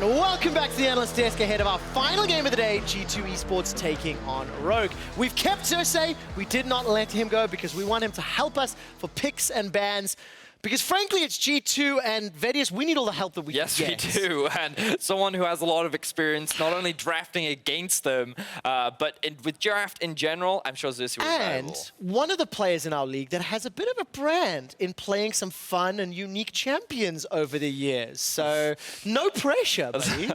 And welcome back to the Analyst Desk ahead of our final game of the day, G2 Esports taking on Rogue. We've kept Xerxe. We did not let him go because we want him to help us for picks and bans. Because frankly, it's G2 and Vedius, we need all the help that we can get. Yes, we do. And someone who has a lot of experience, not only drafting against them, but with draft in general, I'm sure Xerxe will be valuable. And one of the players in our league that has a bit of a brand in playing some fun and unique champions over the years. So no pressure, buddy.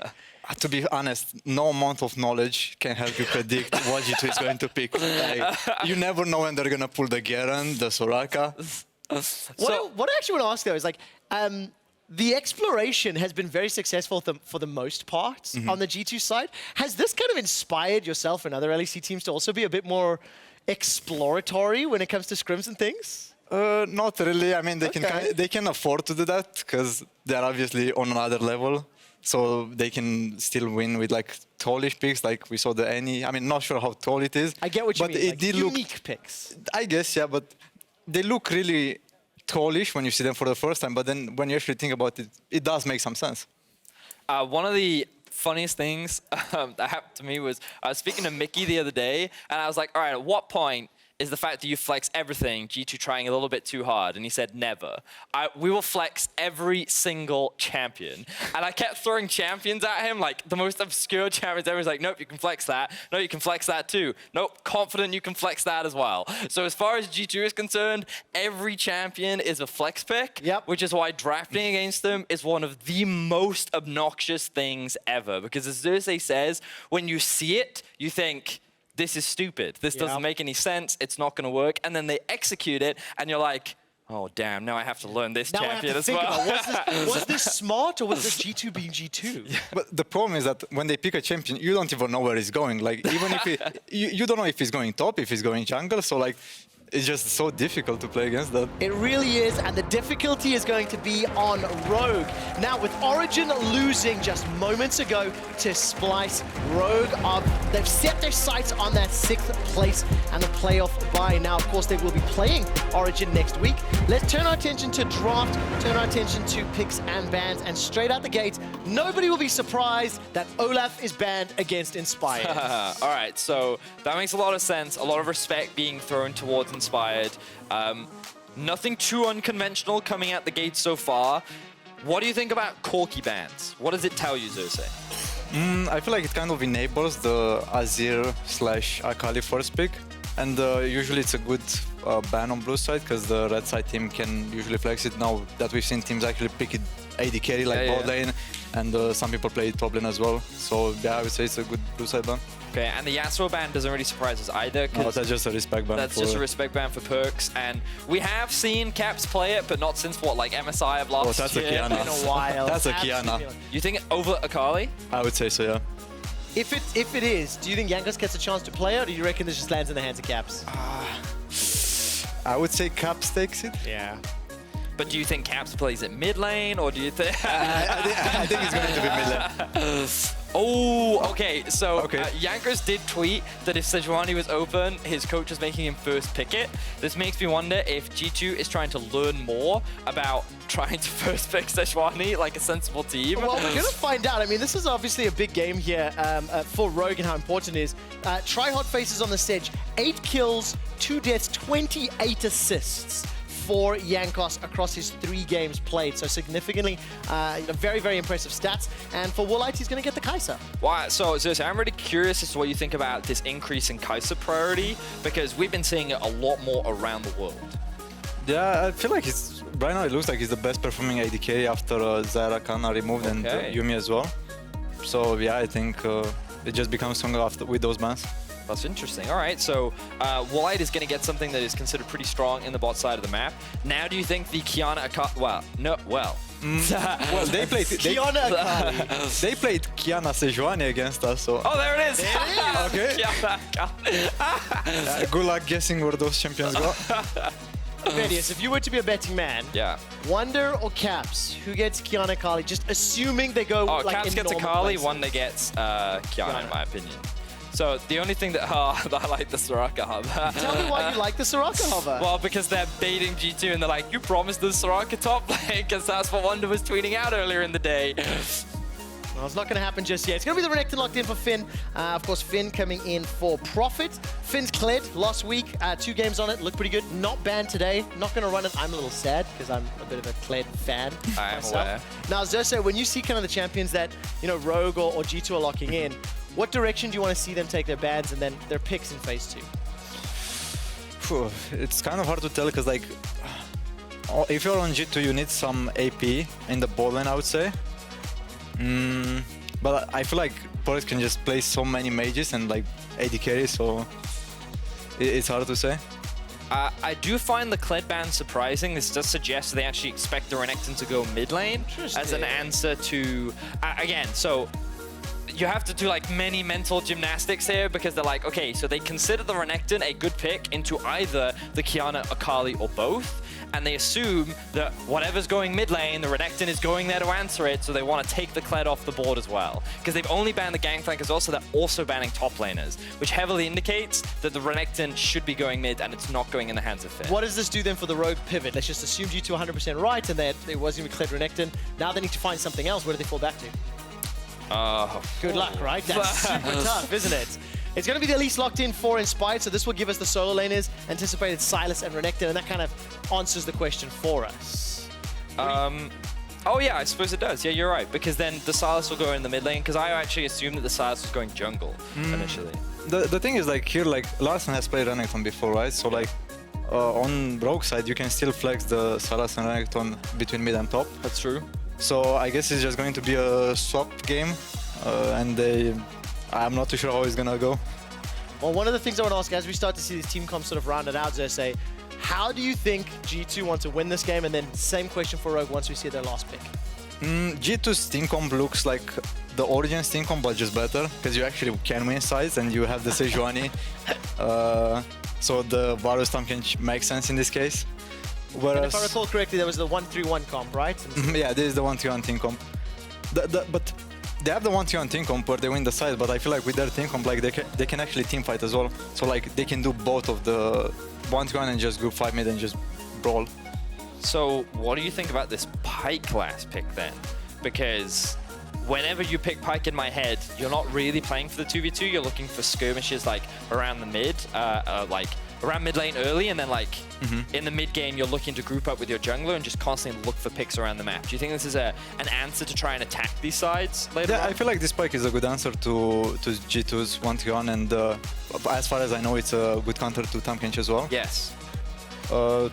To be honest, no amount of knowledge can help you predict what G2 is going to pick. Like, you never know when they're going to pull the Garen, the Soraka. What I actually want to ask though is like, the exploration has been very successful for the most part on the G2 side. Has this kind of inspired yourself and other LEC teams to also be a bit more exploratory when it comes to scrims and things? Not really. I mean, they can afford to do that because they're obviously on another level. So they can still win with like tallish picks, like we saw the Annie. I mean, not sure how tall it is. I get what you but mean, it like did unique picks. I guess, yeah, but they look really tallish when you see them for the first time, but then when you actually think about it, it does make some sense. One of the funniest things that happened to me was I was speaking to Mickey the other day, and I was like, all right, at what point is the fact that you flex everything, G2 trying a little bit too hard? And he said, never. We will flex every single champion. And I kept throwing champions at him, like the most obscure champions. Everyone's like, nope, you can flex that. No, you can flex that too. Nope, confident you can flex that as well. So as far as G2 is concerned, every champion is a flex pick, which is why drafting against them is one of the most obnoxious things ever. Because as Xerxe says, when you see it, you think, this is stupid. This doesn't make any sense. It's not going to work. And then they execute it, and you're like, oh, damn, now I have to learn this champion as well. Was this smart, or was this G2 being G2? But the problem is that when they pick a champion, you don't even know where he's going. Like, even if you don't know if he's going top, if he's going jungle. So, like, it's just so difficult to play against that. It really is, and the difficulty is going to be on Rogue. Now, with Origin losing just moments ago to Splice, Rogue, they've set their sights on that 6th place and the playoff bye. Now, of course, they will be playing Origin next week. Let's turn our attention to draft, turn our attention to picks and bans, and straight out the gate, nobody will be surprised that Olaf is banned against Inspired. All right, so that makes a lot of sense. A lot of respect being thrown towards Inspired. Nothing too unconventional coming out the gate so far. What do you think about Corki bans? What does it tell you, Xerxe? I feel like it kind of enables the Azir/Akali first pick. And usually it's a good ban on blue side because the red side team can usually flex it. Now that we've seen teams actually pick it AD carry like bot lane, and some people play top lane as well. So yeah, I would say it's a good blue side ban. Okay, and the Yasuo ban doesn't really surprise us either. No, that's just a respect ban. That's just a respect ban for Perkz, and we have seen Caps play it, but not since what, like MSI of last that's year? A Qiyana. In a while. That's a Qiyana. You think over Akali? I would say so, yeah. If it is, do you think Jankos gets a chance to play it, or do you reckon this just lands in the hands of Caps? I would say Caps takes it. Yeah. But do you think Caps plays it mid lane, or do you think... I think it's going to be mid lane. Oh, okay. So Jankos did tweet that if Sejuani was open, his coach was making him first pick it. This makes me wonder if G2 is trying to learn more about trying to first pick Sejuani like a sensible team. Well, we're going to find out. I mean, this is obviously a big game here for Rogue and how important it is. Tryhard faces on the Sej. 8 kills, 2 deaths, 28 assists for Jankos across his 3 games played. So significantly, very, very impressive stats. And for Woolite, he's going to get the Kai'Sa. Wow, so Xerxe, I'm really curious as to what you think about this increase in Kai'Sa priority, because we've been seeing it a lot more around the world. Yeah, I feel like right now it looks like he's the best performing AD carry after Zyra Kana removed and Yuumi as well. So yeah, I think it just becomes stronger with those bans. That's interesting. All right, so Woolite is going to get something that is considered pretty strong in the bot side of the map. Now, do you think the Qiyana well, they played Qiyana Akali. They played Qiyana Sejuani against us, so... Oh, there it is! Okay. Good luck guessing where those champions go. Vedius, if you were to be a betting man, Wunder or Caps, who gets Qiyana Akali? Just assuming they go like Caps in gets normal Akali, places. Wunder gets Qiyana, in my opinion. So the only thing that I like the Soraka hover. Tell me why you like the Soraka hover. Well, because they're baiting G2 and they're like, you promised the Soraka top lane, because that's what Wunder was tweeting out earlier in the day. Well, it's not going to happen just yet. It's going to be the Renekton locked in for Finn. Of course, Finn coming in for Profit. Finn's cleared last week. 2 games on it. Looked pretty good. Not banned today. Not going to run it. I'm a little sad because I'm a bit of a cleared fan I am myself. aware. Now, Xerxe, when you see kind of the champions that, you know, Rogue or G2 are locking in, what direction do you want to see them take their bans and then their picks in Phase 2? Phew, it's kind of hard to tell because, like, if you're on G2, you need some AP in the bot lane, I would say. But I feel like Perkz can just play so many mages and like AD carry, so it's hard to say. I do find the Kled ban surprising. This does suggest they actually expect the Renekton to go mid lane as an answer to... again, so you have to do like many mental gymnastics here because they're like, okay, so they consider the Renekton a good pick into either the Qiyana, Akali, or both. And they assume that whatever's going mid lane, the Renekton is going there to answer it, so they want to take the Kled off the board as well. Because they've only banned the Gangplank as well, so they're also banning top laners, which heavily indicates that the Renekton should be going mid and it's not going in the hands of Finn. What does this do then for the Rogue pivot? Let's just assume G2 100% right and that it wasn't even Kled Renekton. Now they need to find something else. Where do they fall back to? Good luck, right? That's super tough, isn't it? It's going to be the Elise locked in for Inspired, so this will give us the solo laners, anticipated Sylas and Renekton, and that kind of answers the question for us. Oh yeah, I suppose it does. Yeah, you're right, because then the Sylas will go in the mid lane, because I actually assumed that the Sylas was going jungle initially. The thing is, like, here, like, Larssen has played Renekton before, right? So, like, on Rogue side, you can still flex the Sylas and Renekton between mid and top. That's true. So I guess it's just going to be a swap game, and I'm not too sure how it's gonna go. Well, one of the things I want to ask as we start to see this team comp sort of rounded out, Xerxe, how do you think G2 want to win this game? And then same question for Rogue once we see their last pick. G2's team comp looks like the Origin's team comp, but just better, because you actually can win sides and you have the Sejuani. So the Varus Tahm Kench makes sense in this case. Whereas, and if I recall correctly, there was the 1-3-1 comp, right? Yeah, this is the 1-3-1 team comp. But they have the 1-3-1 team comp where they win the side, but I feel like with their team comp, like they can actually team fight as well. So like they can do both of the 1-3-1 and just group 5 mid and just brawl. So what do you think about this Pyke last pick then? Because whenever you pick Pyke in my head, you're not really playing for the 2v2, you're looking for skirmishes like around the mid, like around mid lane early, and then like in the mid game you're looking to group up with your jungler and just constantly look for picks around the map. Do you think this is an answer to try and attack these sides later on? I feel like this Pyke is a good answer to G2's 1-3-1, and as far as I know, it's a good counter to Tahm Kench as well. Yes.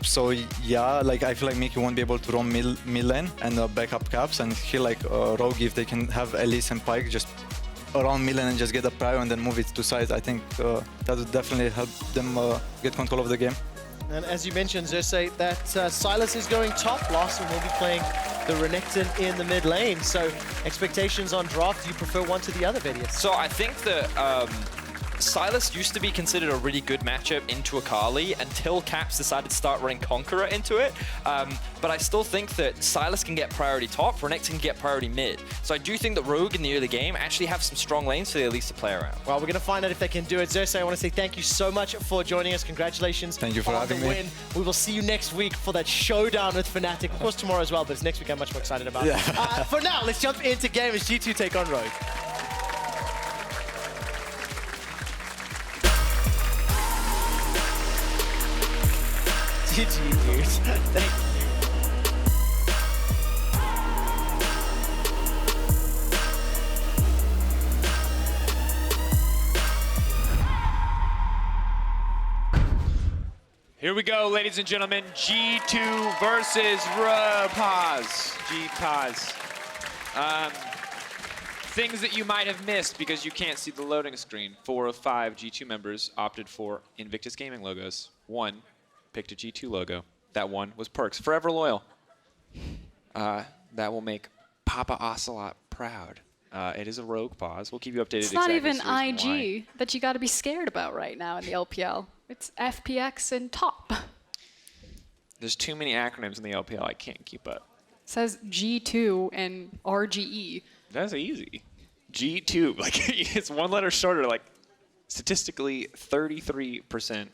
So yeah, like I feel like Mikyx won't be able to roam mid lane and back up caps, and here like Rogue, if they can have Elise and Pyke just around mid lane and just get a prio and then move it to sides, I think that would definitely help them get control of the game. And as you mentioned, Xerxe, that Sylas is going top. Larssen will be playing the Renekton in the mid lane. So expectations on draft, do you prefer one to the other, Vedius? So I think that Sylas used to be considered a really good matchup into Akali until Caps decided to start running Conqueror into it. But I still think that Sylas can get priority top, Renekton can get priority mid. So I do think that Rogue in the early game actually have some strong lanes for the Elise to play around. Well, we're going to find out if they can do it. Xerxe, I want to say thank you so much for joining us. Congratulations. Thank you for having me. Win. We will see you next week for that showdown with Fnatic. Of course, tomorrow as well, but it's next week I'm much more excited about. Yeah. For now, let's jump into game as G2 take on Rogue. GG, dude. Thank you. Here we go, ladies and gentlemen. G2 versus G-Pause. Things that you might have missed because you can't see the loading screen. 4 of 5 G2 members opted for Invictus Gaming logos. 1 picked a G2 logo. That one was Perkz, forever loyal. That will make Papa Ocelot proud. It is a Rogue pause. We'll keep you updated. It's not even IG why. that you got to be scared about right now in the LPL. It's FPX and top. There's too many acronyms in the LPL. I can't keep up. It says G2 and RGE. That's easy. G2, like it's one letter shorter, like statistically 33%.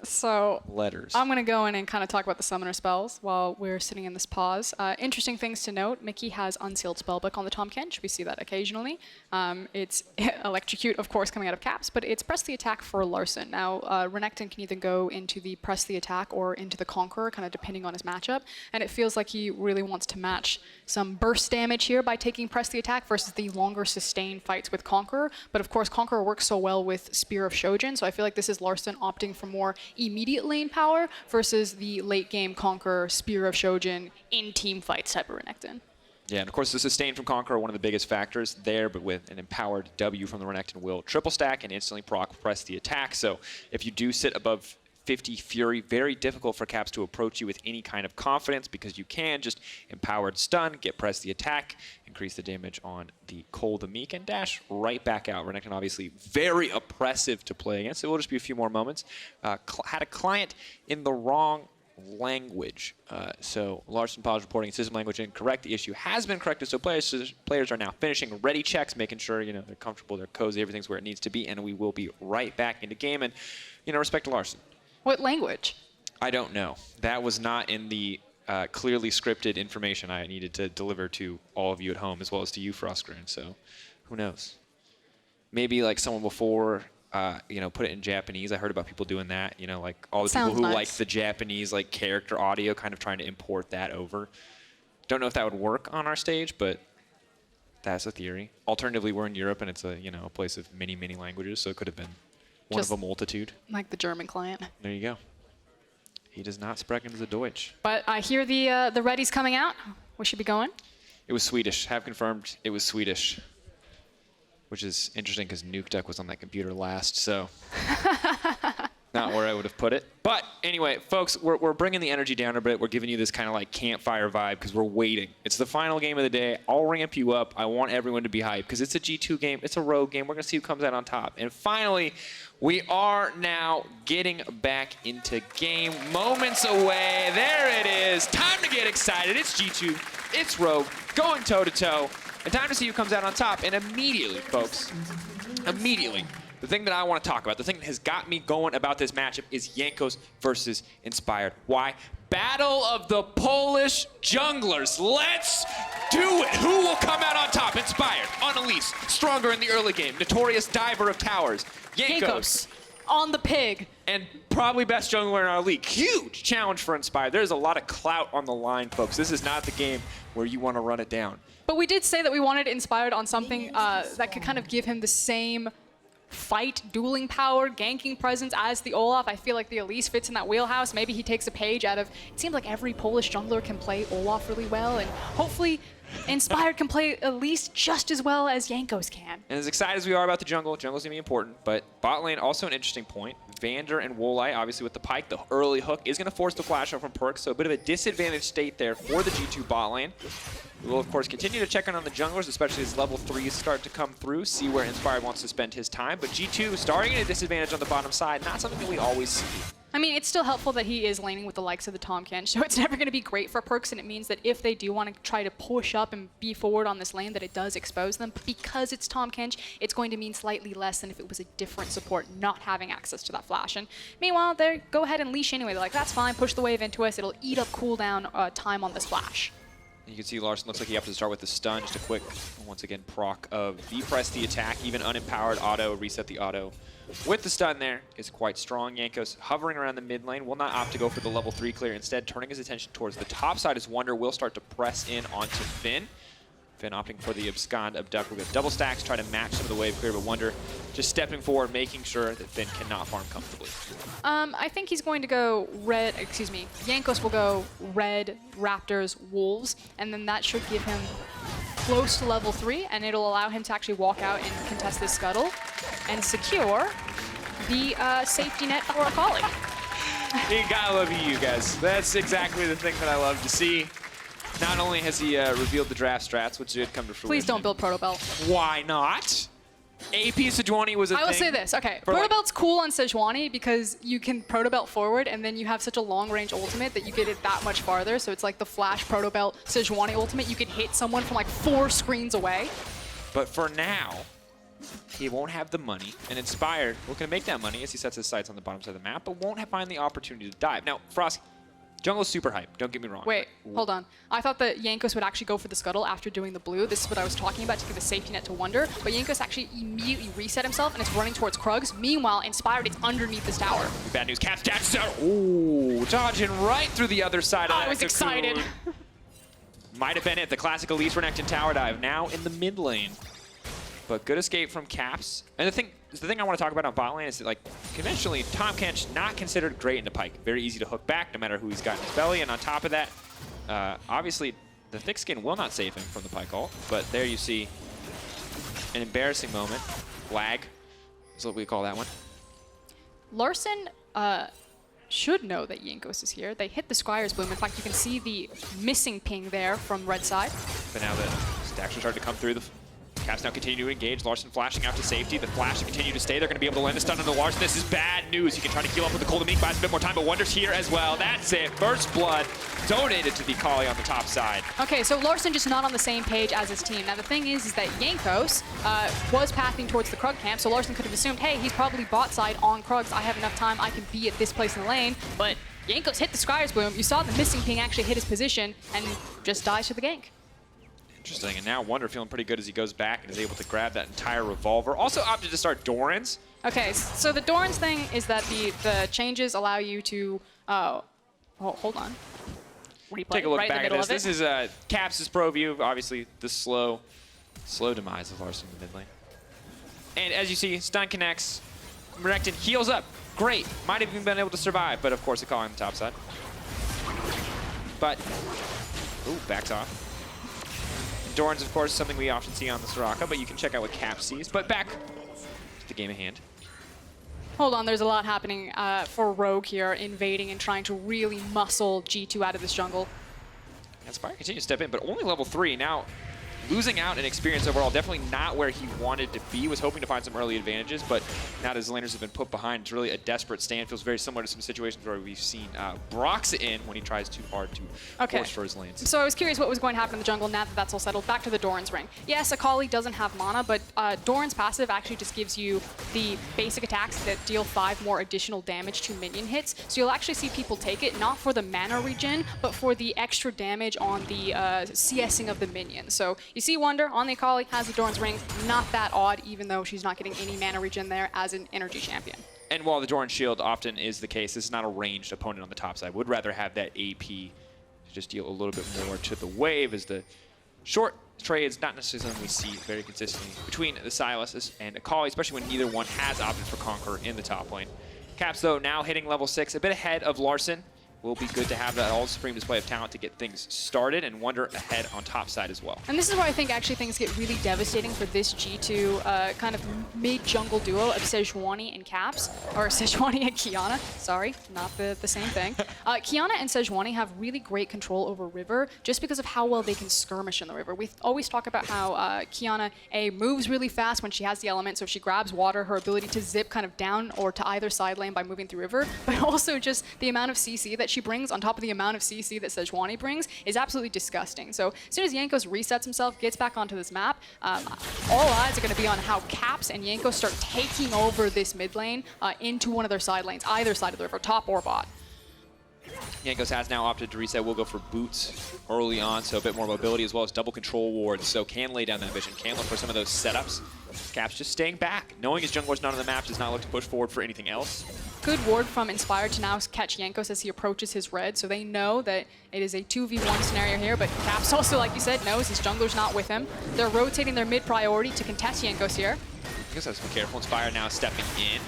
So Letters. I'm going to go in and kind of talk about the summoner spells while we're sitting in this pause. Interesting things to note. Mikyx has Unsealed Spellbook on the Tahm Kench. We see that occasionally. It's Electrocute, of course, coming out of caps, but it's Press the Attack for Larssen. Now, Renekton can either go into the Press the Attack or into the Conqueror, kind of depending on his matchup. And it feels like he really wants to match some burst damage here by taking Press the Attack versus the longer sustained fights with Conqueror. But of course, Conqueror works so well with Spear of Shojin, so I feel like this is Larssen opting for more immediate lane power versus the late game Conqueror, Spear of Shojin in team fights type of Renekton. Yeah, and of course the sustain from Conqueror, one of the biggest factors there, but with an empowered W from the Renekton will triple stack and instantly proc Press the Attack. So if you do sit above 50 Fury, very difficult for Caps to approach you with any kind of confidence because you can just empowered stun, get Press the Attack, increase the damage on the Cole the Meek, and dash right back out. Renekton obviously very oppressive to play against. It will just be a few more moments. Had a client in the wrong language. So Larssen Pause reporting system language incorrect. The issue has been corrected, so players are now finishing ready checks, making sure they're comfortable, they're cozy, everything's where it needs to be, and we will be right back into game. And respect to Larssen. What language? I don't know. That was not in the clearly scripted information I needed to deliver to all of you at home, as well as to you, Froskurinn. So, who knows? Maybe like someone before, put it in Japanese. I heard about people doing that. Like all the people who like the Japanese character audio, kind of trying to import that over. Don't know if that would work on our stage, but that's a theory. Alternatively, we're in Europe and it's a a place of many languages, so it could have been one of a multitude. Like the German client. There you go. He does not sprechen the Deutsch. But I hear the ready's coming out. We should be going. It was Swedish. Have confirmed it was Swedish. Which is interesting because Nuke Duck was on that computer last, so not where I would have put it. But anyway, folks, we're bringing the energy down a bit. We're giving you this kind of campfire vibe because we're waiting. It's the final game of the day. I'll ramp you up. I want everyone to be hyped because it's a G2 game. It's a rogue game. We're going to see who comes out on top. And finally, we are now getting back into game. Moments away. There it is. Time to get excited. It's G2. It's rogue. Going toe-to-toe. And time to see who comes out on top. And immediately, folks, the thing that I want to talk about, the thing that has got me going about this matchup is Jankos versus Inspired. Why? Battle of the Polish junglers. Let's do it. Who will come out on top? Inspired, on Elise, stronger in the early game, notorious diver of towers. Jankos on the pig. And probably best jungler in our league. Huge challenge for Inspired. There's a lot of clout on the line, folks. This is not the game where you want to run it down. But we did say that we wanted Inspired on something that could kind of give him the same fight, dueling power, ganking presence as the Olaf. I feel like the Elise fits in that wheelhouse. Maybe he takes a page out of, it seems like every Polish jungler can play Olaf really well, and hopefully Inspired can play Elise just as well as Jankos can. And as excited as we are about the jungle's going to be important, but bot lane also an interesting point. VandeR and Woolite, obviously with the Pyke, the early hook is going to force the flash out from Perkz, so a bit of a disadvantaged state there for the G2 bot lane. We will, of course, continue to check in on the junglers, especially as level 3s start to come through, see where Inspired wants to spend his time. But G2 starting at a disadvantage on the bottom side, not something that we always see. I mean, it's still helpful that he is laning with the likes of the Tahm Kench, so it's never going to be great for Perkz, and it means that if they do want to try to push up and be forward on this lane, that it does expose them. But because it's Tahm Kench, it's going to mean slightly less than if it was a different support not having access to that flash. And meanwhile, they go ahead and leash anyway. They're like, that's fine, push the wave into us. It'll eat up cooldown time on this flash. You can see Larssen looks like he opted to start with the stun, just a quick, once again, proc of V-press the attack, even unempowered auto, reset the auto. With the stun there is quite strong. Jankos hovering around the mid lane, will not opt to go for the level 3 clear, instead turning his attention towards the top side as Wunder will start to press in onto Finn. Finn opting for the abscond abduct. We'll get double stacks, try to match some of the wave clear, but Wunder just stepping forward, making sure that Finn cannot farm comfortably. I think he's going to go red, excuse me, Jankos will go red, Raptors, Wolves, and then that should give him close to level 3, and it'll allow him to actually walk out and contest this scuttle and secure the safety net for Akali. You gotta love you guys. That's exactly the thing that I love to see. Not only has he revealed the draft strats, which did come to fruition. Please don't build Proto Belt. Why not? AP Sejuani was a thing. I will say this, okay. Proto Belt's cool on Sejuani because you can Proto Belt forward and then you have such a long range ultimate that you get it that much farther. So it's like the Flash Proto Belt Sejuani ultimate. You can hit someone from like 4 screens away. But for now, he won't have the money. And Inspired looking to make that money as he sets his sights on the bottom side of the map, but won't find the opportunity to dive. Now, Frost, jungle's super hype, don't get me wrong. Wait, hold on. I thought that Jankos would actually go for the scuttle after doing the blue. This is what I was talking about to give a safety net to Wunder, but Jankos actually immediately reset himself and is running towards Krugs. Meanwhile, Inspired is underneath this tower. Bad news, Caps dashes out. Ooh, dodging right through the other side of that I was excited. Might have been it, the classic Elise Renekton tower dive, now in the mid lane. But good escape from Caps. And the thing I want to talk about on bot lane is that, like, conventionally, Tahm Kench not considered great into Pyke. Very easy to hook back, no matter who he's got in his belly. And on top of that, obviously, the thick skin will not save him from the Pyke ult. But there you see an embarrassing moment. Lag is what we call that one. Larssen should know that Jankos is here. They hit the Squire's Bloom. In fact, you can see the missing ping there from red side. But now the stacks are starting to come through. The Caps now continue to engage. Larssen flashing out to safety. The flash to continue to stay. They're going to be able to land a stun on the Larssen. This is bad news. You can try to heal up with the Cold Meek, buys a bit more time, but Wunder's here as well. That's it. First blood donated to the Akali on the top side. Okay, so Larssen just not on the same page as his team. Now the thing is that Jankos was pathing towards the Krug camp, so Larssen could have assumed, hey, he's probably bot side on Krugs. I have enough time. I can be at this place in the lane. But Jankos hit the Squire's Bloom. You saw the missing ping actually hit his position and just dies to the gank. Interesting, and now Wunder feeling pretty good as he goes back and is able to grab that entire revolver. Also opted to start Doran's. Okay, so the Doran's thing is that the changes allow you to, hold on. Replay, take a look right back in the at middle this. This is Caps' pro view, obviously the slow demise of Larssen in the mid lane. And as you see, stun connects, Renekton heals up. Great, might have even been able to survive, but of course a call on the top side. But, ooh, backs off. Doran's, of course, something we often see on the Soraka, but you can check out what Cap sees. But back to the game at hand. Hold on, there's a lot happening for Rogue here, invading and trying to really muscle G2 out of this jungle. And Spire continues to step in, but only level 3. Now, losing out in experience overall, definitely not where he wanted to be. Was hoping to find some early advantages, but now that his laners have been put behind, it's really a desperate stand. Feels very similar to some situations where we've seen Brox in when he tries too hard to force for his lanes. So I was curious what was going to happen in the jungle now that that's all settled. Back to the Doran's ring. Yes, Akali doesn't have mana, but Doran's passive actually just gives you the basic attacks that deal 5 more additional damage to minion hits. So you'll actually see people take it, not for the mana regen, but for the extra damage on the CSing of the minion. So you see Wunder on the Akali, has the Doran's ring. Not that odd, even though she's not getting any mana regen there as an energy champion. And while the Doran shield often is the case, this is not a ranged opponent on the top side. Would rather have that AP to just deal a little bit more to the wave, as the short trades not necessarily something we see very consistently between the Sylas and Akali, especially when neither one has opted for Conqueror in the top lane. Caps, though, now hitting level 6, a bit ahead of Larssen. Will be good to have that all-supreme display of talent to get things started, and Wunder ahead on top side as well. And this is where I think actually things get really devastating for this G2 kind of mid-jungle duo of Sejuani and Caps, or Sejuani and Qiyana. Sorry, not the same thing. Qiyana and Sejuani have really great control over river just because of how well they can skirmish in the river. We always talk about how Qiyana moves really fast when she has the element, so if she grabs water, her ability to zip kind of down or to either side lane by moving through river, but also just the amount of CC that she brings on top of the amount of CC that Sejuani brings is absolutely disgusting. So as soon as Jankos resets himself, gets back onto this map, all eyes are going to be on how Caps and Jankos start taking over this mid lane into one of their side lanes, either side of the river, top or bot. Jankos has now opted to reset. We'll go for boots early on, so a bit more mobility as well as double control wards. So can lay down that vision, can look for some of those setups. Caps just staying back. Knowing his jungler's not on the map, does not look to push forward for anything else. Good ward from Inspired to now catch Jankos as he approaches his red, so they know that it is a 2v1 scenario here, but Caps also, like you said, knows his jungler's not with him. They're rotating their mid priority to contest Jankos here. I guess I have to be careful. Inspired now stepping in.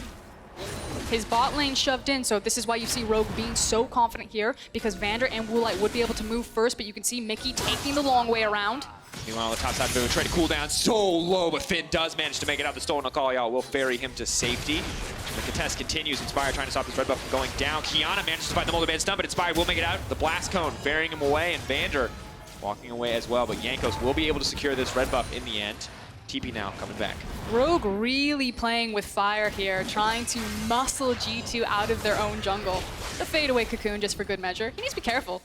His bot lane shoved in, so this is why you see Rogue being so confident here, because VandeR and Woolite would be able to move first, but you can see Mikyx taking the long way around. Meanwhile, on the top side, Boone trying to cool down so low, but Finn does manage to make it out. The stolen Akali will ferry him to safety. The contest continues. Inspired trying to stop this red buff from going down. Qiyana manages to find the multi-man stun, but Inspired will make it out. The blast cone burying him away, and VandeR walking away as well, but Jankos will be able to secure this red buff in the end. TP now coming back. Rogue really playing with fire here, trying to muscle G2 out of their own jungle. The fadeaway cocoon just for good measure. He needs to be careful.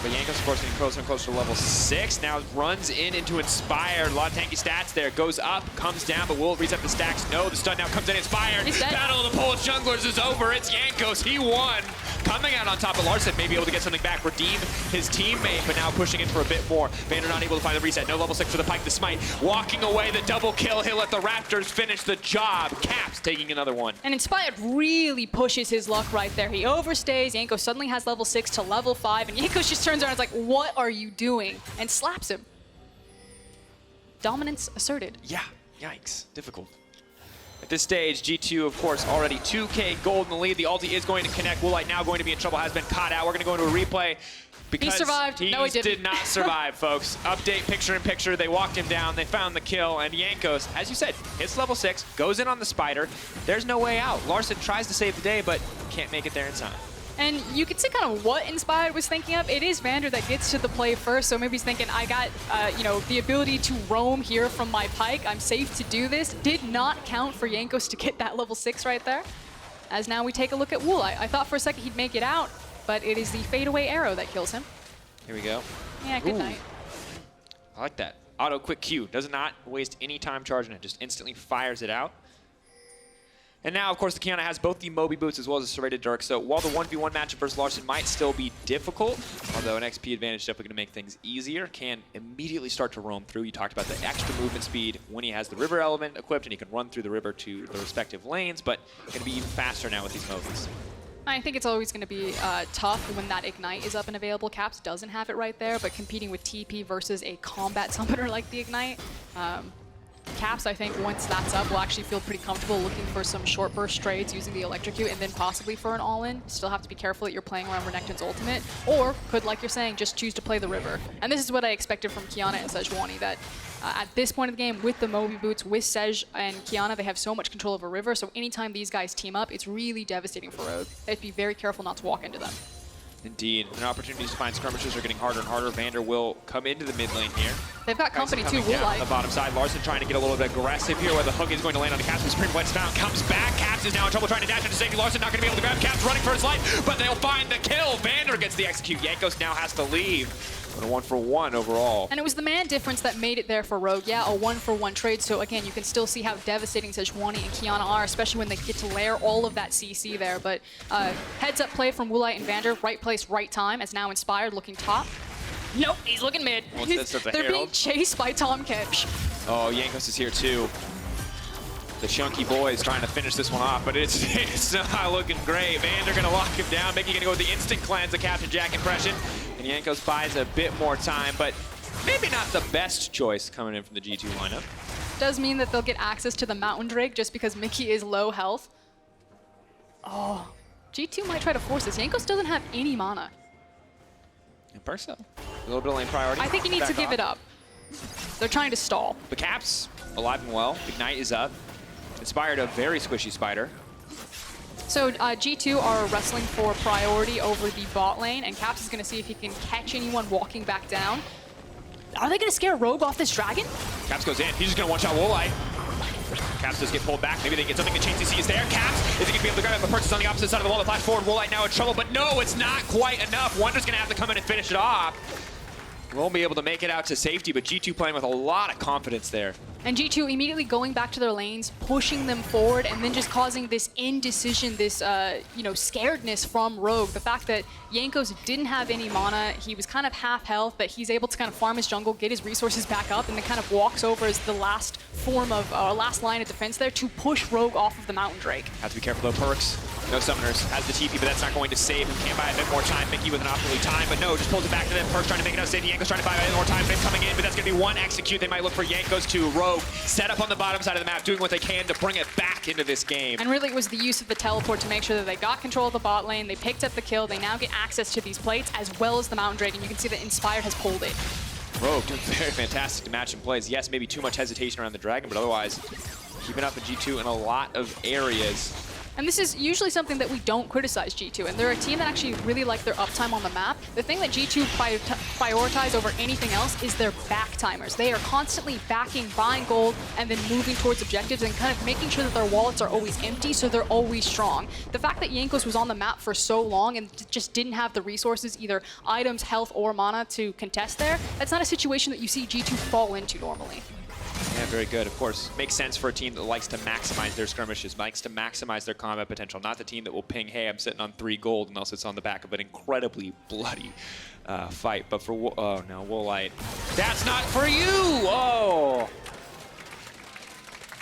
But Jankos, of course, getting closer and closer to level 6. Now runs into Inspire. A lot of tanky stats there. Goes up, comes down, but will it reset the stacks? No, the stun now comes in. Inspire. Battle of the Polish junglers is over. It's Jankos. He won. Coming out on top of Larssen, may be able to get something back, redeem his teammate, but now pushing in for a bit more. VandeR not able to find the reset. No level 6 for the Pyke, the smite. Walking away, the double kill. He'll let the Raptors finish the job. Caps taking another one. And Inspired really pushes his luck right there. He overstays. Jankos suddenly has level 6 to level 5, and Jankos just turns around and is like, what are you doing? And slaps him. Dominance asserted. Yeah, yikes. Difficult. At this stage, G2, of course, already 2K gold in the lead. The ulti is going to connect. Woolite now going to be in trouble, has been caught out. We're going to go into a replay. Because he survived. No, he didn't. Did not survive, folks. Update picture-in-picture. They walked him down. They found the kill. And Jankos, as you said, hits level 6, goes in on the spider. There's no way out. Larssen tries to save the day, but can't make it there in time. And you can see kind of what Inspired was thinking of. It is VandeR that gets to the play first, so maybe he's thinking, I got, you know, the ability to roam here from my Pyke. I'm safe to do this. Did not count for Jankos to get that level 6 right there. As now we take a look at Woolite. I thought for a second he'd make it out, but it is the fadeaway arrow that kills him. Here we go. Yeah, good night. I like that. Auto quick Q. Does not waste any time charging it. Just instantly fires it out. And now, of course, the Qiyana has both the Moby boots as well as the serrated Dirk. So while the 1v1 matchup versus Larssen might still be difficult, although an XP advantage is definitely going to make things easier, can immediately start to roam through. You talked about the extra movement speed when he has the river element equipped, and he can run through the river to the respective lanes, but going to be even faster now with these Mobies. I think it's always going to be tough when that Ignite is up and available. Caps doesn't have it right there, but competing with TP versus a combat summoner like the Ignite, Caps, I think, once that's up, will actually feel pretty comfortable looking for some short burst trades using the Electrocute and then possibly for an all-in. Still have to be careful that you're playing around Renekton's ultimate, or could, like you're saying, just choose to play the river. And this is what I expected from Qiyana and Sejuani, that at this point of the game, with the Moby boots, with Sej and Qiyana, they have so much control over river, so anytime these guys team up, it's really devastating for Rogue. They have to be very careful not to walk into them. Indeed, and opportunities to find skirmishes are getting harder and harder. VandeR will come into the mid lane here. They've got company too, Woolite. On the Woolite. bottom side, Larssen trying to get a little bit aggressive here, where the hook is going to land on the Caps. Spring Wedge found, comes back. Caps is now in trouble trying to dash into safety. Larssen not going to be able to grab Caps, running for his life, but they'll find the kill. VandeR gets the execute. Jankos now has to leave. But a 1-for-1 overall. And it was the man difference that made it there for Rogue. Yeah, a 1-for-1 trade. So again, you can still see how devastating Sejuani and Qiyana are, especially when they get to layer all of that CC there. But heads up play from Woolite and VandeR. Right place, right time, as now Inspired looking top. Nope, he's looking mid. They're being chased by Tahm Kench. Oh, Jankos is here too. The chunky boy is trying to finish this one off, but it's not looking great. VandeR gonna lock him down. Mikyx gonna go with the instant cleanse, the Captain Jack impression. And Jankos buys a bit more time, but maybe not the best choice coming in from the G2 lineup. Does mean that they'll get access to the Mountain Drake just because Mikyx is low health. Oh, G2 might try to force this. Jankos doesn't have any mana. And Perkz, a little bit of lane priority. I think he needs to give it up. They're trying to stall. The Caps, alive and well. Ignite is up. Inspired a very squishy spider. So G2 are wrestling for priority over the bot lane, and Caps is going to see if he can catch anyone walking back down. Are they going to scare Rogue off this dragon? Caps goes in. He's just going to one-shot Woolite. Caps does get pulled back. Maybe they get something. The chain CC is there. Caps, is he going to be able to grab it? But Perkz is on the opposite side of the wall. The flash forward. Woolite now in trouble, but no, it's not quite enough. Wunder's going to have to come in and finish it off. Won't be able to make it out to safety, but G2 playing with a lot of confidence there. And G2 immediately going back to their lanes, pushing them forward, and then just causing this indecision, this you know, scaredness from Rogue. The fact that Jankos didn't have any mana, he was kind of half health, but he's able to kind of farm his jungle, get his resources back up, and then kind of walks over as the last form of, last line of defense there to push Rogue off of the Mountain Drake. Have to be careful though, Perkz. No summoners, has the TP, but that's not going to save him. Can't buy a bit more time. Mikyx with an optimally time, but no, just pulls it back to them. Perkz trying to make it out safety. Jankos trying to buy a bit more time, but coming in, but that's going to be one execute. They might look for Jankos to Rogue. Set up on the bottom side of the map, doing what they can to bring it back into this game. And really it was the use of the teleport to make sure that they got control of the bot lane. They picked up the kill. They now get access to these plates as well as the Mountain Drake, and you can see that Inspired has pulled it. Rogue doing very fantastic to match in plays. Yes, maybe too much hesitation around the dragon, but otherwise keeping up with G2 in a lot of areas. And this is usually something that we don't criticize G2, and they're a team that actually really like their uptime on the map. The thing that G2 prioritize over anything else is their back timers. They are constantly backing, buying gold, and then moving towards objectives and kind of making sure that their wallets are always empty, so they're always strong. The fact that Jankos was on the map for so long and just didn't have the resources, either items, health, or mana to contest there, that's not a situation that you see G2 fall into normally. Yeah, very good. Of course, makes sense for a team that likes to maximize their skirmishes, likes to maximize their combat potential, not the team that will ping, hey, I'm sitting on 3 gold, and else it's on the back of an incredibly bloody fight. But for, oh no, Woolite, that's not for you! Oh!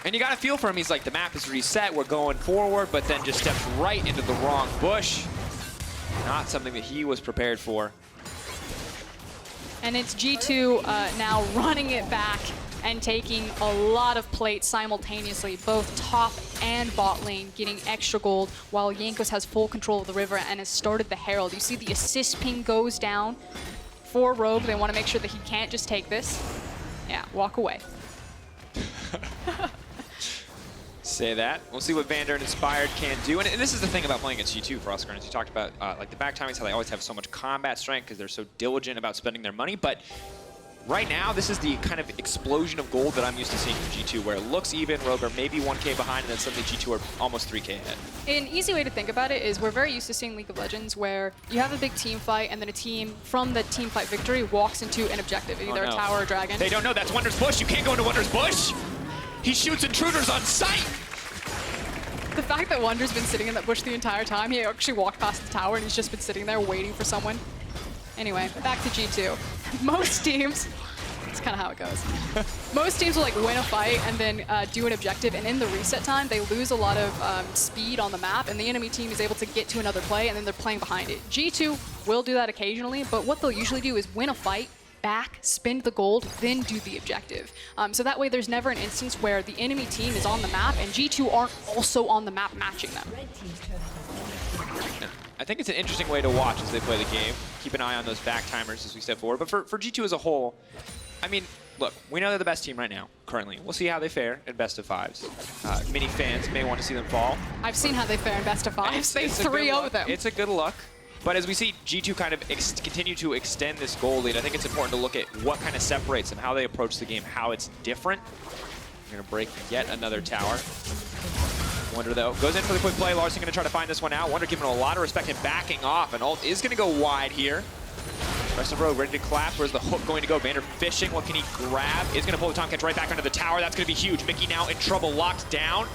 And you got to feel for him. He's like, the map is reset, we're going forward, but then just steps right into the wrong bush. Not something that he was prepared for. And it's G2 now running it back and taking a lot of plates simultaneously, both top and bot lane, getting extra gold, while Jankos has full control of the river and has started the Herald. You see the assist ping goes down for Rogue. They want to make sure that he can't just take this. Yeah, walk away. Say that. We'll see what VandeR and Inspired can do. And this is the thing about playing against G2 Froskurinn, as you talked about, like the back timings, how they always have so much combat strength because they're so diligent about spending their money. But right now, this is the kind of explosion of gold that I'm used to seeing from G2, where it looks even, Rogue are maybe 1K behind, and then suddenly G2 are almost 3K ahead. An easy way to think about it is we're very used to seeing League of Legends where you have a big team fight and then a team from the team fight victory walks into an objective, either a tower or a dragon. They don't know. That's Wunder's bush. You can't go into Wunder's bush. He shoots intruders on sight. The fact that Wunder's been sitting in that bush the entire time, he actually walked past the tower and he's just been sitting there waiting for someone. Anyway, back to G2. Most teams, it's kind of how it goes. Most teams will like win a fight and then do an objective, and in the reset time, they lose a lot of speed on the map, and the enemy team is able to get to another play, and then they're playing behind it. G2 will do that occasionally, but what they'll usually do is win a fight, back, spend the gold, then do the objective. So that way there's never an instance where the enemy team is on the map and G2 aren't also on the map matching them. I think it's an interesting way to watch as they play the game. Keep an eye on those back timers as we step forward. But for G2 as a whole, I mean, look, we know they're the best team right now, currently. We'll see how they fare in best of fives. Many fans may want to see them fall. I've seen how they fare in best of fives. They 3-0 them. It's a good look. But as we see G2 kind of continue to extend this goal lead, I think it's important to look at what kind of separates them, how they approach the game, how it's different. We're going to break yet another tower. Wunder, though, goes in for the quick play. Larssen going to try to find this one out. Wunder giving a lot of respect and backing off. And ult is going to go wide here. Rest of Rogue ready to collapse. Where's the hook going to go? VandeR fishing. What can he grab? Is going to pull the Tahm Kench right back under the tower. That's going to be huge. Mikyx now in trouble, locked down.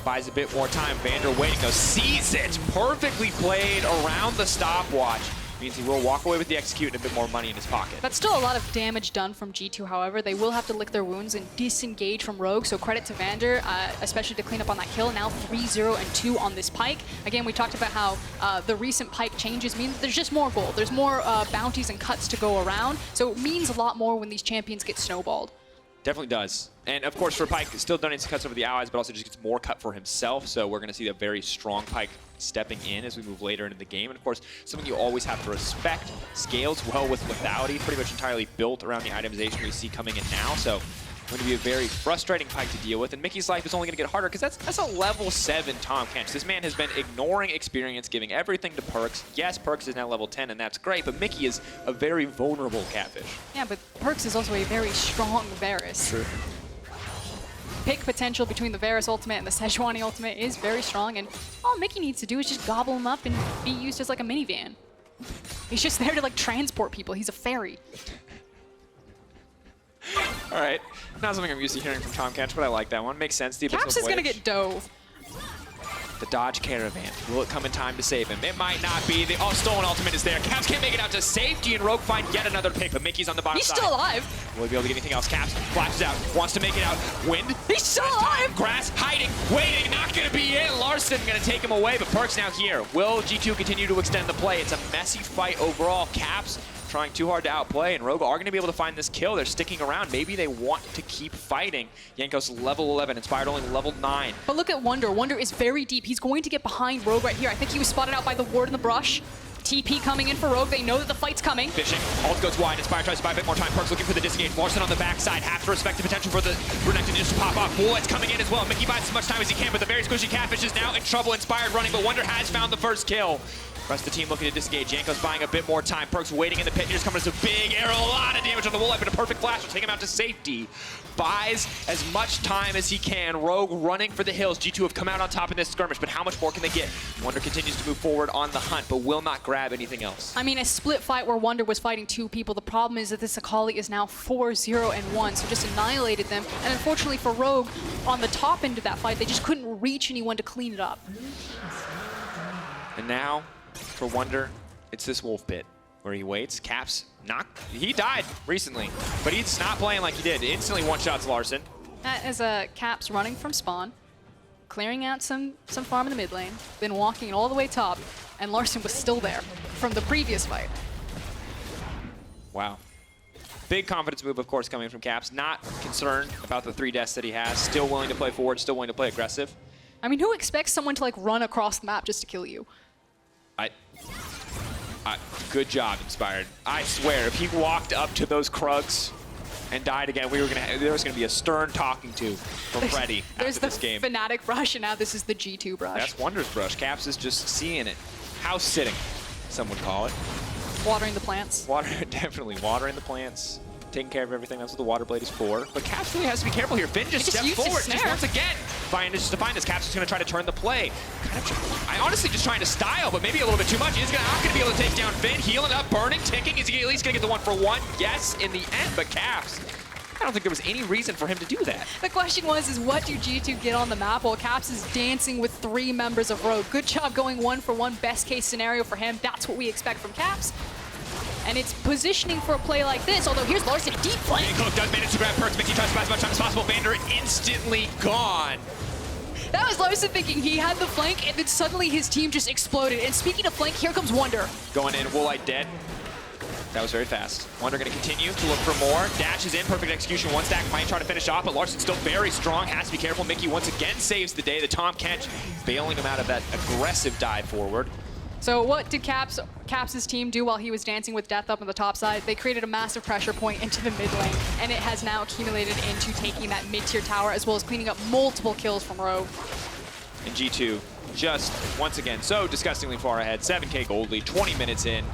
Buys a bit more time. VandeR waiting, goes, sees it. Perfectly played around the stopwatch. Means he will walk away with the execute and a bit more money in his pocket. That's still a lot of damage done from G2, however. They will have to lick their wounds and disengage from Rogue, so credit to VandeR, especially to clean up on that kill. Now 3-0 and 2 on this Pyke. Again, we talked about how the recent Pyke changes mean that there's just more gold. There's more bounties and cuts to go around, so it means a lot more when these champions get snowballed. Definitely does. And of course for Pyke, still donates cuts over the allies, but also just gets more cut for himself. So we're going to see a very strong Pyke stepping in as we move later into the game. And of course, something you always have to respect. Scales well with lethality, pretty much entirely built around the itemization we see coming in now. So going to be a very frustrating Pyke to deal with. And Mikyx's life is only going to get harder because that's a level 7 Tahm Kench. This man has been ignoring experience, giving everything to Perkz. Yes, Perkz is now level 10, and that's great, but Mikyx is a very vulnerable catfish. Yeah, but Perkz is also a very strong Varus. True. Pick potential between the Varus ultimate and the Sejuani ultimate is very strong, and all Mikyx needs to do is just gobble him up and be used as like a minivan. He's just there to like transport people. He's a ferry. All right, not something I'm used to hearing from Tahm Kench, but I like that one. Makes sense. The Caps is gonna get dove. The Dodge Caravan. Will it come in time to save him? It might not be. The stolen ultimate is there. Caps can't make it out to safety, and Rogue find yet another pick, but Mikyx's on the bottom side. He's still alive. Will he be able to get anything else? Caps flashes out, wants to make it out. Wind. He's still alive. Grass hiding, waiting, not gonna be it. Larssen gonna take him away, but Perkz now here. Will G2 continue to extend the play? It's a messy fight overall. Caps trying too hard to outplay, and Rogue are going to be able to find this kill. They're sticking around. Maybe they want to keep fighting. Jankos level 11, Inspired only level 9. But look at Wunder. Wunder is very deep. He's going to get behind Rogue right here. I think he was spotted out by the ward in the brush. TP coming in for Rogue. They know that the fight's coming. Fishing. Ult goes wide. Inspire tries to buy a bit more time. Perkz looking for the disengage. Larssen on the backside. Have to respect the potential for the Renekton just to pop off. Woolite's coming in as well. Mikyx buys as much time as he can, but the very squishy Catfish is now in trouble. Inspired running, but Wunder has found the first kill. Rest of the team looking to disengage. Jankos buying a bit more time. Perkz waiting in the pit. Here's coming as a big arrow. A lot of damage on the Woolite, but a perfect flash will take him out to safety. Buys as much time as he can. Rogue running for the hills. G2 have come out on top in this skirmish, but how much more can they get? Wunder continues to move forward on the hunt, but will not grab anything else. I mean, a split fight where Wunder was fighting 2 people. The problem is that this Akali is now 4-0-1, so just annihilated them. And unfortunately for Rogue, on the top end of that fight, they just couldn't reach anyone to clean it up. And now, for Wunder, it's this wolf pit where he waits. Caps he died recently, but he's not playing like he did. Instantly one-shots Larssen. That is Caps running from spawn, clearing out some farm in the mid lane, then walking all the way top, and Larssen was still there from the previous fight. Wow. Big confidence move, of course, coming from Caps. Not concerned about the 3 deaths that he has. Still willing to play forward, still willing to play aggressive. I mean, who expects someone to like run across the map just to kill you? Good job, Inspired. I swear, if he walked up to those Krugs and died again, there was gonna be a stern talking to from Freddy There's after this game. the Fnatic brush, and now this is the G2 brush. That's Wunder's brush. Caps is just seeing it. House sitting, some would call it. Watering the plants. Definitely watering the plants, taking care of everything. That's what the water blade is for. But Caps really has to be careful here. Finn just stepped forward, just once again. Just to find this, Caps is going to try to turn the play. I honestly just trying to style, but maybe a little bit too much. He's not going to be able to take down Finn. Healing up, burning, ticking. Is he at least going to get the 1-for-1? Yes, in the end, but Caps, I don't think there was any reason for him to do that. The question is what do G2 get on the map? Well, Caps is dancing with 3 members of Rogue. Good job going 1-for-1, best case scenario for him. That's what we expect from Caps. And it's positioning for a play like this, although here's Larssen deep flank. Cook does manage to grab Perkz. Mikyx tries to buy as much time as possible. VandeR instantly gone. That was Larssen thinking he had the flank, and then suddenly his team just exploded. And speaking of flank, here comes Wunder. Going in, Woolite dead. That was very fast. Wunder going to continue to look for more. Dashes in, perfect execution. 1 stack, might try to finish off, but Larssen's still very strong. Has to be careful. Mikyx once again saves the day. The Tahm Kench bailing him out of that aggressive dive forward. So what did Caps' team do while he was dancing with Death up on the top side? They created a massive pressure point into the mid lane, and it has now accumulated into taking that mid-tier tower, as well as cleaning up multiple kills from Rogue. And G2 just, once again, so disgustingly far ahead. 7K gold lead, 20 minutes in.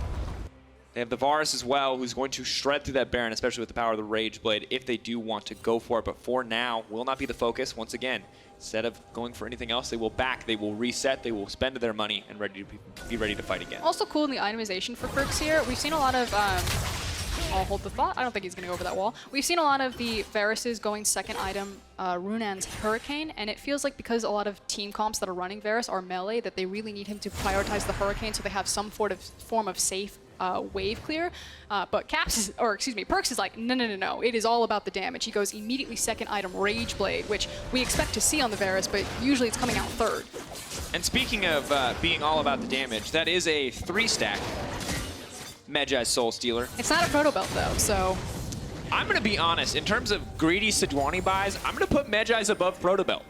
They have the Varus as well, who's going to shred through that Baron, especially with the power of the Rage Blade, if they do want to go for it. But for now, will not be the focus. Once again, instead of going for anything else, they will back, they will reset, they will spend their money and be ready to fight again. Also cool in the itemization for Perkz here. We've seen a lot of, I'll hold the thought. I don't think he's going to go over that wall. We've seen a lot of the Varuses going second item, Runan's Hurricane, and it feels like because a lot of team comps that are running Varus are melee, that they really need him to prioritize the Hurricane so they have some form of safe wave clear, but Perkz is like, no, it is all about the damage. He goes immediately second item, Rage Blade, which we expect to see on the Varus, but usually it's coming out third. And speaking of being all about the damage, that is a 3-stack Medjai's Soul Stealer. It's not a proto belt though, so. I'm gonna be honest, in terms of greedy Sejuani buys, I'm gonna put Medjai's above proto belt.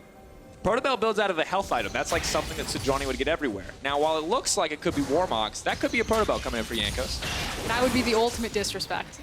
Proto belt builds out of a health item. That's like something that Sejuani would get everywhere. Now, while it looks like it could be Warmogs, that could be a proto belt coming in for Jankos. That would be the ultimate disrespect.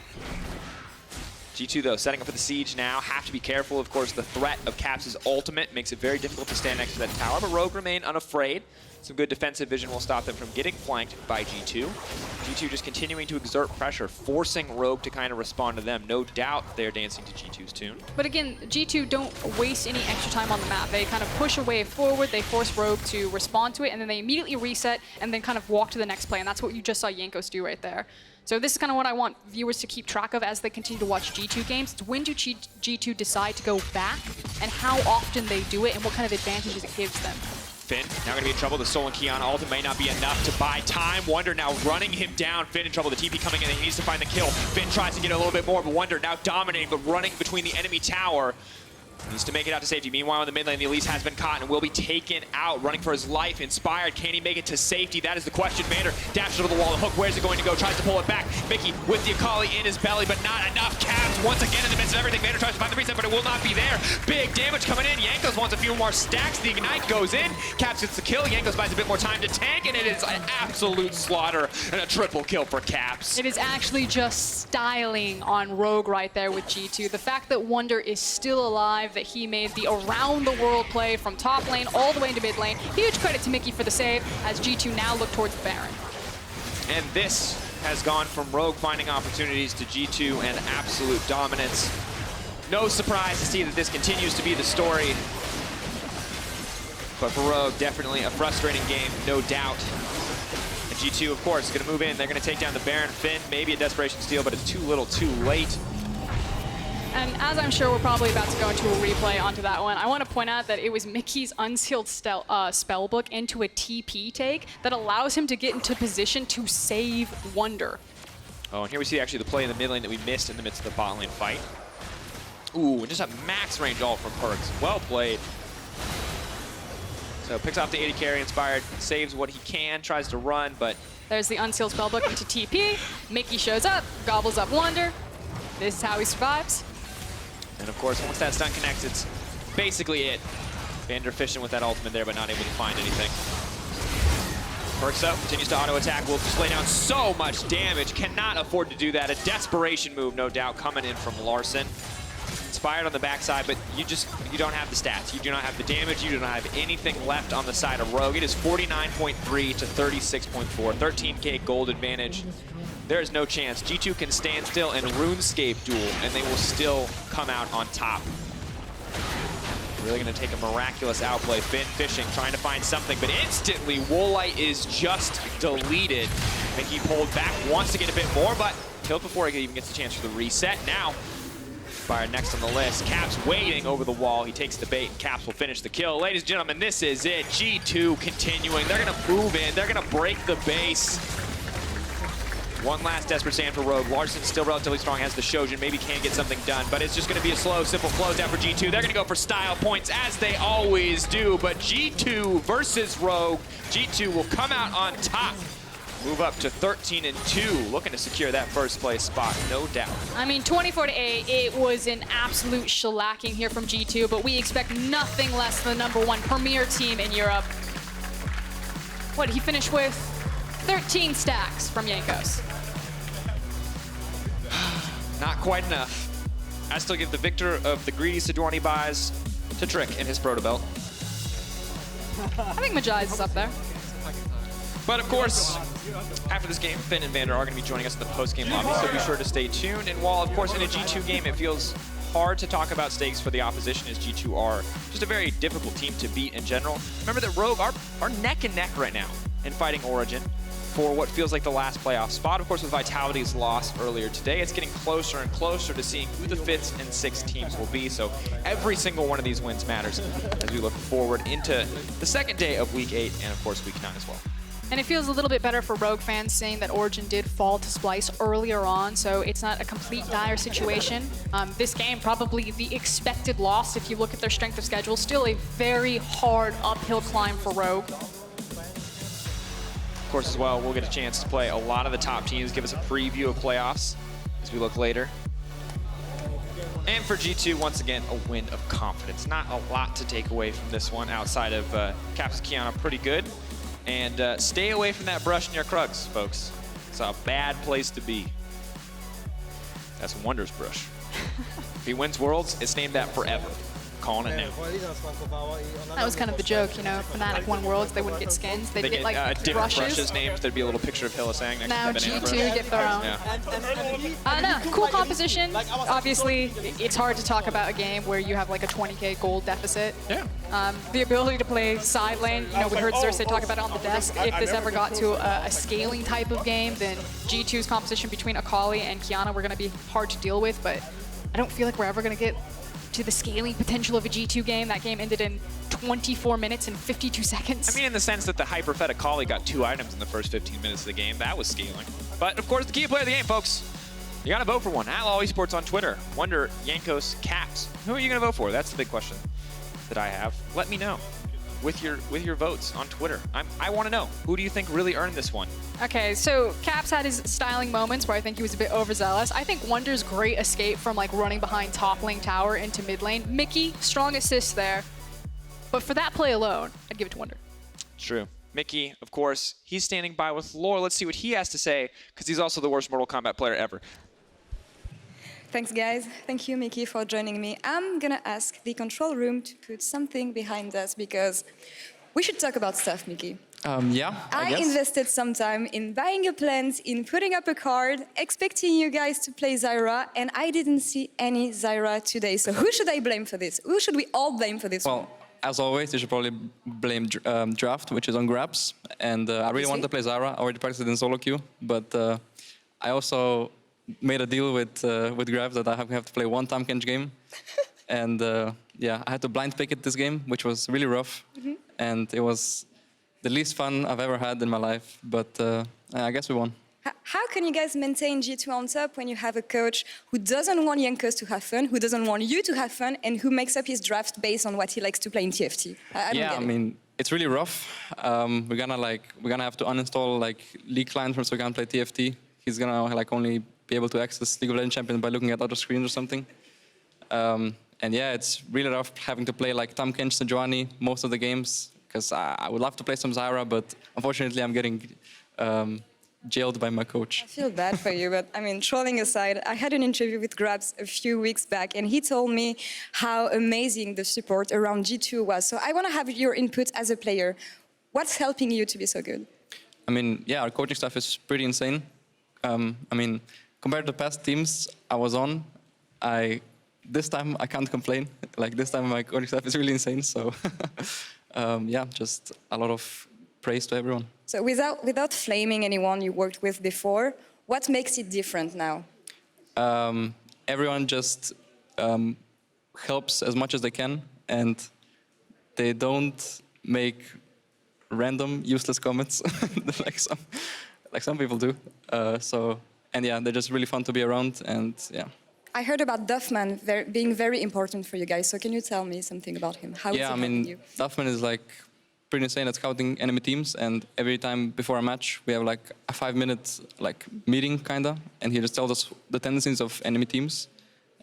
G2, though, setting up for the siege now. Have to be careful. Of course, the threat of Caps' ultimate makes it very difficult to stand next to that tower, but Rogue remain unafraid. Some good defensive vision will stop them from getting flanked by G2. G2 just continuing to exert pressure, forcing Rogue to kind of respond to them. No doubt they're dancing to G2's tune. But again, G2 don't waste any extra time on the map. They kind of push a wave forward, they force Rogue to respond to it, and then they immediately reset and then kind of walk to the next play, and that's what you just saw Jankos do right there. So this is kind of what I want viewers to keep track of as they continue to watch G2 games. It's when do G2 decide to go back, and how often they do it, and what kind of advantages it gives them. Finn now going to be in trouble. The Soul and Qiyana ultimate may not be enough to buy time. Wunder now running him down. Finn in trouble. The TP coming in. He needs to find the kill. Finn tries to get a little bit more, but Wunder now dominating, but running between the enemy tower. Needs to make it out to safety. Meanwhile, in the mid lane, the Elise has been caught and will be taken out. Running for his life. Inspired. Can he make it to safety? That is the question. VandeR dashes over the wall. The hook, where's it going to go? Tries to pull it back. Mikyx with the Akali in his belly, but not enough. Cabs once again in the midst of everything. VandeR tries to find the reset, but it will not be there. Big damage coming in. Jankos wants a few more stacks. The Ignite goes in. Cabs gets the kill. Jankos buys a bit more time to tank, and it is an absolute slaughter and a triple kill for Cabs. It is actually just styling on Rogue right there with G2. The fact that Wunder is still alive, that he made the around-the-world play from top lane all the way into mid lane. Huge credit to Mikyx for the save, as G2 now look towards the Baron. And this has gone from Rogue finding opportunities to G2 and absolute dominance. No surprise to see that this continues to be the story. But for Rogue, definitely a frustrating game, no doubt. And G2, of course, is going to move in. They're going to take down the Baron. Finn, maybe a desperation steal, but it's too little too late. And as I'm sure we're probably about to go into a replay onto that one, I want to point out that it was Mikyx's unsealed spellbook into a TP take that allows him to get into position to save Wunder. Oh, and here we see actually the play in the mid lane that we missed in the midst of the bot lane fight. Ooh, and just a max range ult from Perkz. Well played. So picks off the AD carry, Inspired, saves what he can, tries to run, but... There's the unsealed spellbook into TP. Mikyx shows up, gobbles up Wunder. This is how he survives. And of course, once that stun connects, it's basically it. VandeR fishing with that ultimate there, but not able to find anything. Perkz up, continues to auto-attack, will just lay down so much damage. Cannot afford to do that. A desperation move, no doubt, coming in from Larssen. Inspired on the backside, but you don't have the stats. You do not have the damage. You do not have anything left on the side of Rogue. It is 49.3 to 36.4, 13K gold advantage. There is no chance. G2 can stand still and RuneScape duel, and they will still come out on top. Really going to take a miraculous outplay. Finn fishing, trying to find something, but instantly Woolite is just deleted. Mikyx pulled back, wants to get a bit more, but killed before he even gets a chance for the reset. Now, Fire next on the list. Caps waiting over the wall. He takes the bait, and Caps will finish the kill. Ladies and gentlemen, this is it. G2 continuing. They're going to move in. They're going to break the base. One last desperate stand for Rogue. Larssen still relatively strong, has the Shojin, maybe can get something done, but it's just going to be a slow, simple closeout for G2. They're going to go for style points, as they always do, but G2 versus Rogue. G2 will come out on top. Move up to 13-2, looking to secure that first place spot, no doubt. I mean, 24-8, it was an absolute shellacking here from G2, but we expect nothing less than the #1 premier team in Europe. What did he finish with? 13 stacks from Jankos. Not quite enough. I still give the victor of the greedy Sejuani buys to Trick and his proto belt. I think Majai's is up there. But of course, after this game, Finn and VandeR are going to be joining us in the post-game lobby, so be sure to stay tuned. And while, of course, in a G2 game, it feels hard to talk about stakes for the opposition, as G2 are just a very difficult team to beat in general. Remember that Rogue are neck and neck right now in fighting Origin for what feels like the last playoff spot. Of course, with Vitality's loss earlier today, it's getting closer and closer to seeing who the 5th and 6th teams will be. So every single one of these wins matters as we look forward into the second day of Week 8 and, of course, Week 9 as well. And it feels a little bit better for Rogue fans seeing that Origin did fall to Splice earlier on, so it's not a complete dire situation. This game, probably the expected loss if you look at their strength of schedule. Still a very hard uphill climb for Rogue. Of course, as well, we'll get a chance to play a lot of the top teams, give us a preview of playoffs as we look later. And for G2, once again, a win of confidence. Not a lot to take away from this one outside of Caps Qiyana pretty good. And stay away from that brush in your Krugs, folks. It's a bad place to be. That's Wunder's brush. If he wins Worlds, it's named that forever. Calling it now. That was kind of the joke, you know, Fnatic won Worlds, they wouldn't get skins, they'd get like different brushes named. There'd be a little picture of Hylissang next now to the banana G2 brush. get their own. Yeah. I don't know, cool composition. Obviously, it's hard to talk about a game where you have like a 20K gold deficit. Yeah. The ability to play side lane, you know, we heard Xerxe talk about it on the desk. If this ever got to a scaling type of game, then G2's composition between Akali and Qiyana were going to be hard to deal with, but I don't feel like we're ever going to get to the scaling potential of a G2 game. That game ended in 24 minutes and 52 seconds. I mean, in the sense that the hyper-fed Akali got 2 items in the first 15 minutes of the game, that was scaling. But of course, the key player of the game, folks, You gotta vote for one. @LEC Esports on Twitter. Wunder, Jankos, Caps. Who are you gonna vote for? That's the big question that I have. Let me know with your votes on Twitter. I want to know, who do you think really earned this one? Okay, so Caps had his styling moments where I think he was a bit overzealous. I think Wunder's great escape from like running behind top lane tower into mid lane. Mikyx, strong assist there. But for that play alone, I'd give it to Wunder. True. Mikyx, of course, he's standing by with Laure. Let's see what he has to say, because he's also the worst Mortal Kombat player ever. Thanks, guys. Thank you, Mikyx, for joining me. I'm gonna ask the control room to put something behind us because we should talk about stuff, Mikyx. Yeah, I guess. Invested some time in buying a plant, in putting up a card, expecting you guys to play Zyra, and I didn't see any Zyra today. So who should I blame for this? Who should we all blame for this? Well, as always, you should probably blame Draft, which is on grabs. And I really wanted to play Zyra. I already practiced it in solo queue, but I also made a deal with Grabs that I have to play one Tahm Kench game. And yeah, I had to blind pick it this game, which was really rough. And it was the least fun I've ever had in my life, but I guess we won. How can you guys maintain G2 on top when you have a coach who doesn't want Jankos to have fun, who doesn't want you to have fun, and who makes up his draft based on what he likes to play in TFT? I mean, it's really rough. We're gonna have to uninstall like League client so we can't play TFT. He's gonna like only be able to access League of Legends Champions by looking at other screens or something. And yeah, it's really rough having to play like Tahm Kench, Sejuani most of the games, because I would love to play some Zyra, but unfortunately I'm getting jailed by my coach. I feel bad for you, but I mean, trolling aside, I had an interview with Grabs a few weeks back, and he told me how amazing the support around G2 was. So I want to have your input as a player. What's helping you to be so good? I mean, yeah, our coaching staff is pretty insane. I mean, compared to past teams I was on, this time I can't complain. Like this time my coaching staff is really insane. So yeah, just a lot of praise to everyone. So without flaming anyone you worked with before, what makes it different now? Everyone just helps as much as they can, and they don't make random useless comments like some people do. And yeah, they're just really fun to be around, and yeah. I heard about Duffman being very important for you guys, so can you tell me something about him? How is he helping you? Duffman is like pretty insane at scouting enemy teams, and every time before a match we have like a 5-minute like meeting kinda, and he just tells us the tendencies of enemy teams,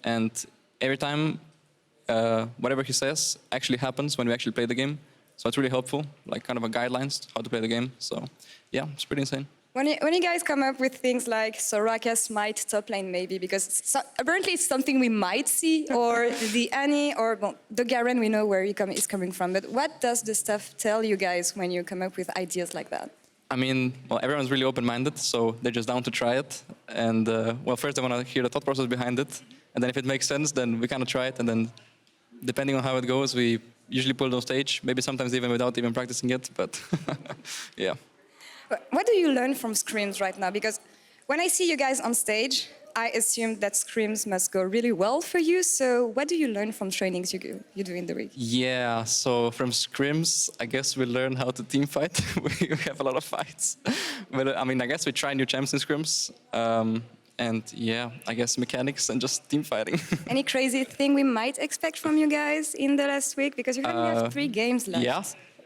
and every time whatever he says actually happens when we actually play the game. So it's really helpful, like kind of a guidelines how to play the game. So yeah, it's pretty insane. When you guys come up with things like Soraka Smite top lane maybe, because apparently it's something we might see, or the Annie, or well, the Garen, we know where is coming from, but what does the stuff tell you guys when you come up with ideas like that? I mean, well, everyone's really open-minded, so they're just down to try it. And well, first they want to hear the thought process behind it, and then if it makes sense, then we kind of try it, and then depending on how it goes, we usually pull it on stage, maybe sometimes even without even practicing it, but yeah. What do you learn from scrims right now? Because when I see you guys on stage, I assume that scrims must go really well for you. So what do you learn from trainings you do in the week? Yeah, so from scrims, I guess we learn how to team fight. We have a lot of fights. But I mean, I guess we try new champs in scrims. And yeah, I guess mechanics and just team fighting. Any crazy thing we might expect from you guys in the last week? Because you only have 3 games left. Yeah,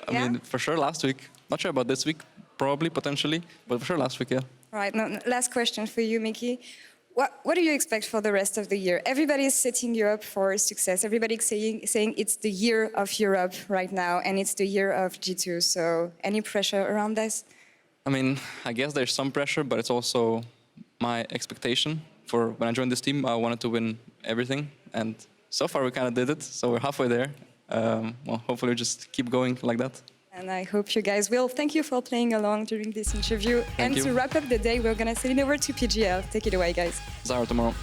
I mean, for sure last week. Not sure about this week. Probably, potentially, but for sure last week, yeah. All right, now, last question for you, Mikyx. What do you expect for the rest of the year? Everybody is setting you up for success. Everybody's saying it's the year of Europe right now, and it's the year of G2. So any pressure around this? I mean, I guess there's some pressure, but it's also my expectation. For when I joined this team, I wanted to win everything, and so far we kind of did it, so we're halfway there. Well, hopefully we just keep going like that. And I hope you guys will. Thank you for playing along during this interview. Thank you. To wrap up the day, we're going to send it over to PGL. Take it away, guys. Zyra tomorrow.